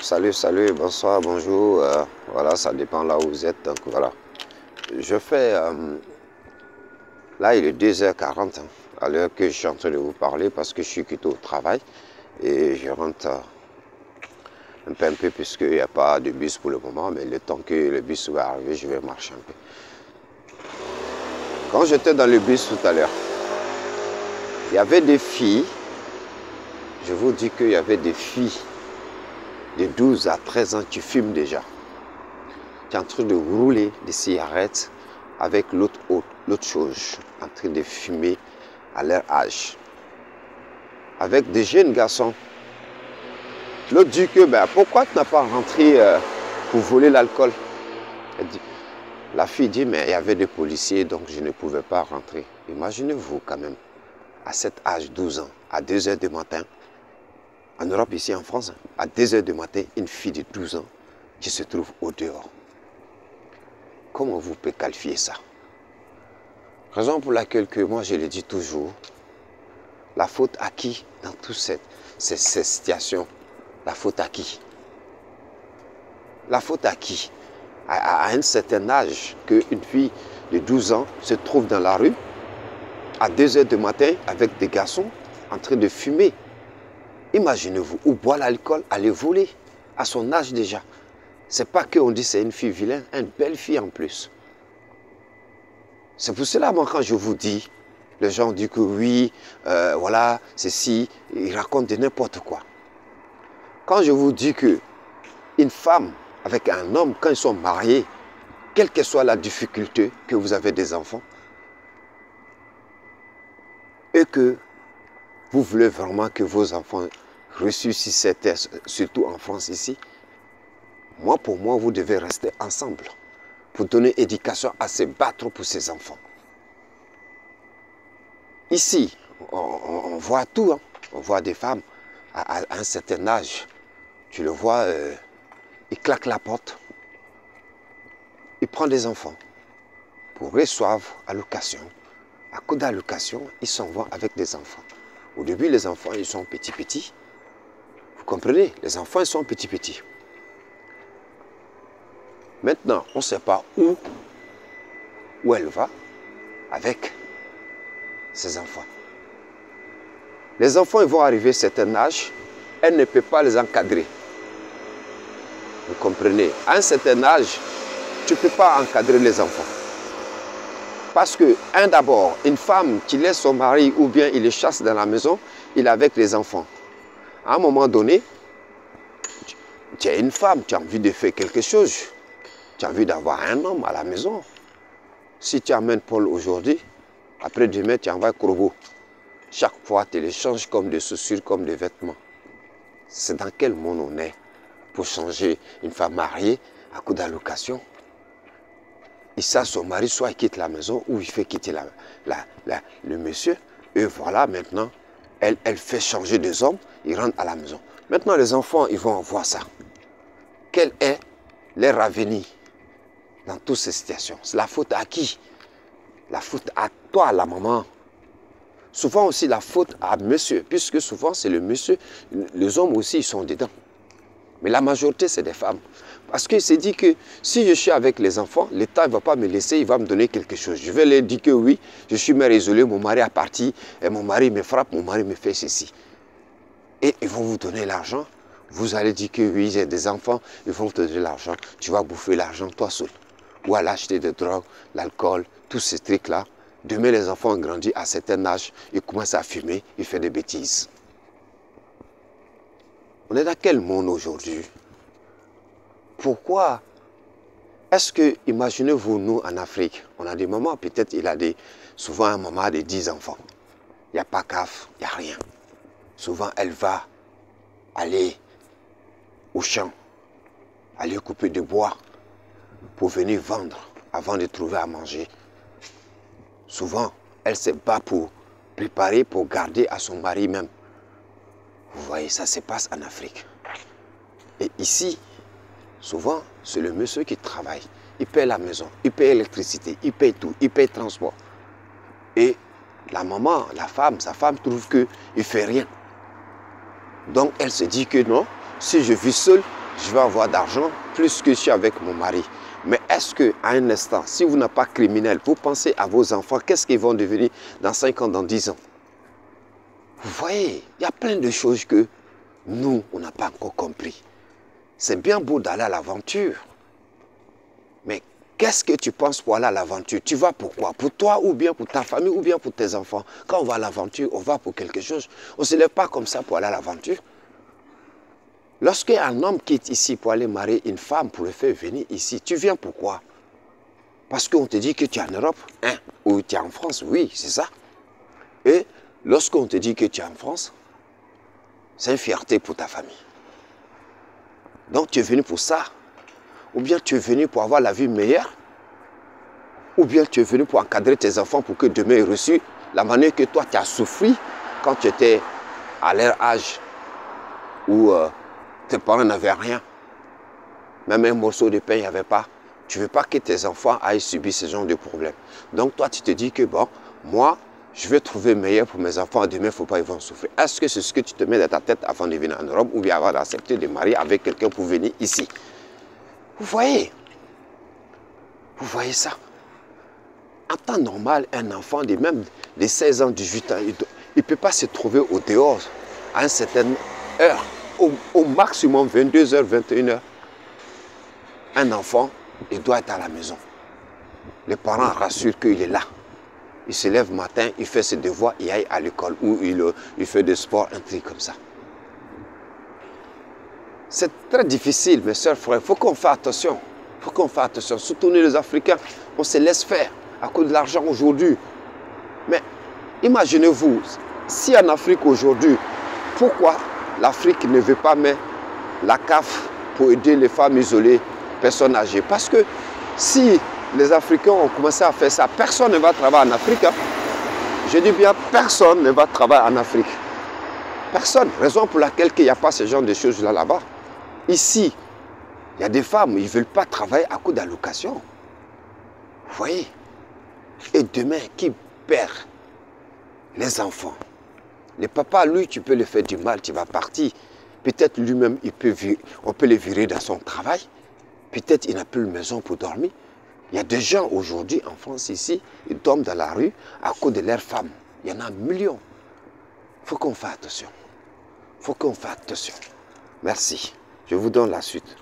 Salut, bonsoir, bonjour. Voilà, ça dépend là où vous êtes. Donc voilà. Je fais. Là, il est 2h40 à l'heure que je suis en train de vous parler parce que je suis quitté au travail et je rentre un peu puisqu'il n'y a pas de bus pour le moment. Mais le temps que le bus va arriver, je vais marcher un peu. Quand j'étais dans le bus tout à l'heure, il y avait des filles. Je vous dis qu'il y avait des filles de 12 à 13 ans qui fument déjà. Qui est en train de rouler des cigarettes avec l'autre chose, en train de fumer à leur âge. Avec des jeunes garçons. L'autre dit que, pourquoi tu n'as pas rentré pour voler l'alcool? La fille dit, mais il y avait des policiers, donc je ne pouvais pas rentrer. Imaginez-vous quand même, à cet âge, 12 ans, à 2h du matin, en Europe, ici en France, à 2h du matin, une fille de 12 ans qui se trouve au dehors. Comment vous pouvez qualifier ça? Raison pour laquelle moi je le dis toujours, la faute à qui dans toutes ces situations? La faute à qui? La faute à qui? À un certain âge, qu'une fille de 12 ans se trouve dans la rue, à 2h du matin, avec des garçons en train de fumer. Imaginez-vous, ou boire l'alcool, aller voler, à son âge déjà. C'est pas qu'on dit c'est une fille vilaine, une belle fille en plus. C'est pour cela, moi, quand je vous dis, les gens disent que oui, voilà, ceci, ils racontent de n'importe quoi. Quand je vous dis que une femme avec un homme, quand ils sont mariés, quelle que soit la difficulté, que vous avez des enfants, et que vous voulez vraiment que vos enfants ressuscitent, surtout en France ici, pour moi, vous devez rester ensemble pour donner éducation à se battre pour ses enfants. Ici, on voit tout. Hein. On voit des femmes à un certain âge. Tu le vois, il claque la porte. Il prend des enfants pour recevoir allocation. À coup d'allocation, ils s'en vont avec des enfants. Au début, les enfants, ils sont petits. Vous comprenez? Les enfants, ils sont petits. Maintenant, on ne sait pas où elle va avec ses enfants. Les enfants, ils vont arriver à un certain âge, elle ne peut pas les encadrer. Vous comprenez? À un certain âge, tu ne peux pas encadrer les enfants. Parce que, d'abord, une femme qui laisse son mari ou bien il le chasse dans la maison, il est avec les enfants. À un moment donné, tu es une femme, tu as envie de faire quelque chose. Tu as envie d'avoir un homme à la maison. Si tu amènes Paul aujourd'hui, après demain, tu envoies Corbeau. Chaque fois, tu les changes comme des chaussures, comme des vêtements. C'est dans quel monde on est pour changer une femme mariée à coup d'allocation? Et ça, son mari, soit il quitte la maison ou il fait quitter le monsieur. Et voilà, maintenant, elle fait changer des hommes, ils rentrent à la maison. Maintenant, les enfants, ils vont voir ça. Quel est leur avenir dans toutes ces situations? C'est la faute à qui? La faute à toi, la maman. Souvent aussi la faute à monsieur, puisque souvent c'est le monsieur, les hommes aussi ils sont dedans. Mais la majorité c'est des femmes. Parce qu'il s'est dit que si je suis avec les enfants, l'État ne va pas me laisser, il va me donner quelque chose. Je vais leur dire que oui, je suis mère isolée, mon mari est parti, et mon mari me frappe, mon mari me fait ceci. Et ils vont vous donner l'argent. Vous allez dire que oui, j'ai des enfants, ils vont te donner l'argent. Tu vas bouffer l'argent toi seul. Ou aller acheter des drogues, l'alcool, tous ces trucs-là. Demain, les enfants ont grandi à un certain âge, ils commencent à fumer, ils font des bêtises. On est dans quel monde aujourd'hui? Pourquoi est-ce que, imaginez-vous, nous en Afrique, on a des mamans, peut-être il a souvent un maman de 10 enfants. Il n'y a pas CAF, il n'y a rien. Souvent, elle va aller au champ, aller couper du bois pour venir vendre avant de trouver à manger. Souvent, elle se bat pour préparer, pour garder à son mari même. Vous voyez, ça se passe en Afrique. Et ici, souvent, c'est le monsieur qui travaille. Il paye la maison, il paye l'électricité, il paye tout, il paye le transport. Et la maman, la femme, sa femme trouve qu'il ne fait rien. Donc, elle se dit que non, si je vis seule, je vais avoir d'argent plus que je suis avec mon mari. Mais est-ce qu'à un instant, si vous n'êtes pas criminel, vous pensez à vos enfants, qu'est-ce qu'ils vont devenir dans 5 ans, dans 10 ans? Vous voyez, il y a plein de choses que nous, on n'a pas encore compris. C'est bien beau d'aller à l'aventure. Mais qu'est-ce que tu penses pour aller à l'aventure? Tu vas pour quoi? Pour toi ou bien pour ta famille ou bien pour tes enfants? Quand on va à l'aventure, on va pour quelque chose. On ne se lève pas comme ça pour aller à l'aventure. Lorsqu'un homme quitte ici pour aller marier une femme, pour le faire venir ici, tu viens pourquoi? Parce qu'on te dit que tu es en Europe, hein? Ou tu es en France, oui, c'est ça. Et lorsqu'on te dit que tu es en France, c'est une fierté pour ta famille. Donc tu es venu pour ça. Ou bien tu es venu pour avoir la vie meilleure. Ou bien tu es venu pour encadrer tes enfants pour que demain ils reçoivent la manière que toi tu as souffert quand tu étais à leur âge où tes parents n'avaient rien. Même un morceau de pain, il n'y avait pas. Tu ne veux pas que tes enfants aillent subir ce genre de problème. Donc toi tu te dis que bon, moi je vais trouver meilleur pour mes enfants. Demain, il ne faut pas qu'ils vont souffrir. Est-ce que c'est ce que tu te mets dans ta tête avant de venir en Europe ou bien avant d'accepter de marier avec quelqu'un pour venir ici? Vous voyez? Vous voyez ça? En temps normal, un enfant de même de 16 ans, 18 ans, il ne peut pas se trouver au dehors à une certaine heure. Au maximum 22h, 21h. Un enfant, il doit être à la maison. Les parents rassurent qu'il est là. Il se lève le matin, il fait ses devoirs, il aille à l'école ou il fait du sport, un truc comme ça. C'est très difficile, mes soeurs, frères. Il faut qu'on fasse attention. Il faut qu'on fasse attention. Surtout nous, les Africains, on se laisse faire à cause de l'argent aujourd'hui. Mais imaginez-vous, si en Afrique aujourd'hui, pourquoi l'Afrique ne veut pas mettre la CAF pour aider les femmes isolées, personnes âgées? Parce que si les Africains ont commencé à faire ça, personne ne va travailler en Afrique. Hein. Je dis bien, personne ne va travailler en Afrique. Personne. Raison pour laquelle il n'y a pas ce genre de choses là-bas. Ici, il y a des femmes, ils ne veulent pas travailler à cause d'allocation. Vous voyez? Et demain, qui perd? Les enfants. Le papa, lui, tu peux le faire du mal, tu vas partir. Peut-être lui-même, on peut le virer dans son travail. Peut-être il n'a plus de maison pour dormir. Il y a des gens aujourd'hui en France ici, ils dorment dans la rue à cause de leurs femmes. Il y en a millions. Il faut qu'on fasse attention. Il faut qu'on fasse attention. Merci. Je vous donne la suite.